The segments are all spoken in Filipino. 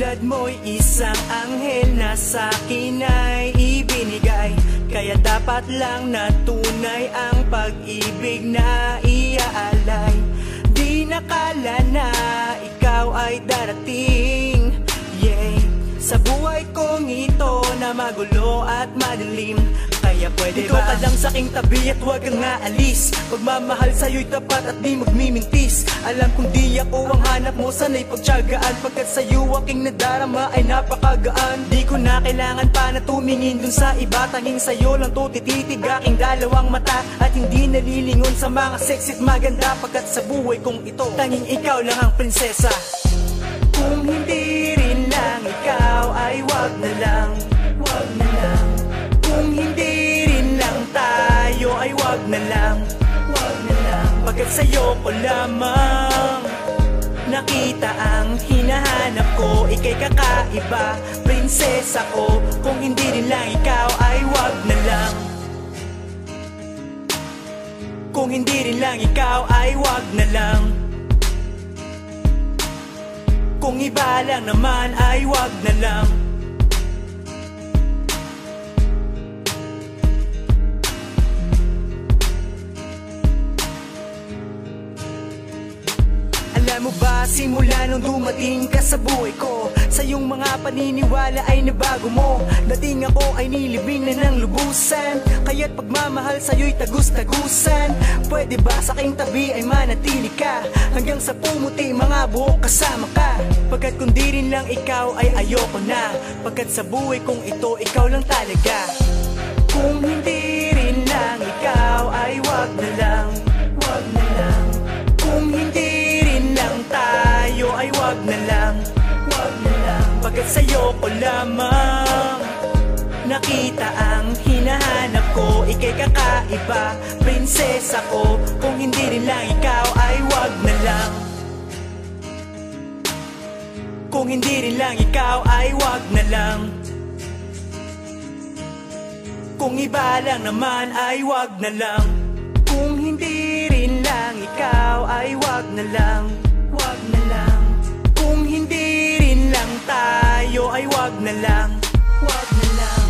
Tulad mo'y isang anghel na sa'kin ay ibinigay, kaya dapat lang na tunay ang pag-ibig na iaalay. Di nakala na ikaw ay darating, yeah, sa buhay kong ito na magulo at madilim. Kaya pwede ba? Dito ka lang sa'king tabi at huwag kang aalis. Pagmamahal sa'yo'y tapat at di magmimintis. Alam kong di ako ang hanap mo, sana'y pagtiyagaan, pagkat sa'yo aking nadarama ay napakagaan. Di ko na kailangan pa na tumingin dun sa iba, tanging sa'yo lang to tititig aking dalawang mata. At hindi nalilingon sa mga sexy at maganda, pagkat sa buhay kong ito tanging ikaw lang ang prinsesa. Kung hindi rin lang ikaw ay wag na lang, wag na lang. Kung hindi rin lang tayo ay wag na lang, wag na lang. Pagkat sa'yo ko lamang nakita ang hinahanap ko, ika'y kakaiba, prinsesa ko. Kung hindi rin lang ikaw ay wag na lang. Kung hindi rin lang ikaw ay wag na lang. Kung iba lang naman ay wag na lang. Alam mo ba, simula nung dumating ka sa buhay ko, sa iyong mga paniniwala ay nabago mo. Dating ako ay nilibing na ng lubusan, kaya't pagmamahal sa'yo'y tagus-tagusan. Pwede ba sa aking tabi ay manatili ka, hanggang sa pumuti mga buhok kasama ka? Pagkat kung di rin lang ikaw ay ayoko na, pagkat sa buhay kong ito ikaw lang talaga. Kung hindi rin lang ikaw ay wag na lang, wag na lang. Kung hindi tayo ay wag na lang, wag na lang. Pagkat sa'yo ko lamang nakita ang hinahanap ko, ika'y kakaiba, prinsesa ko. Kung hindi rin lang ikaw ay wag na lang. Kung hindi rin lang ikaw ay wag na lang. Kung iba lang naman ay wag na lang. Kung hindi rin lang ikaw ay wag na lang, wag na lang. Kung hindi rin lang tayo ay wag na lang, wag na lang.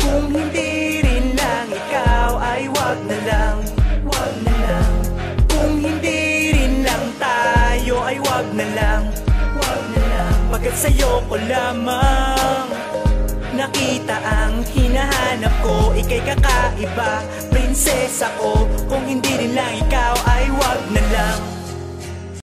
Kung hindi rin lang ikaw ay wag na lang, wag na lang. Kung hindi rin lang tayo ay wag na lang, wag na lang. Pagkat sa'yo ko lamang nakita ang hinahanap ko, ika'y kakaiba, prinsesa ko. Kung hindi rin lang ikaw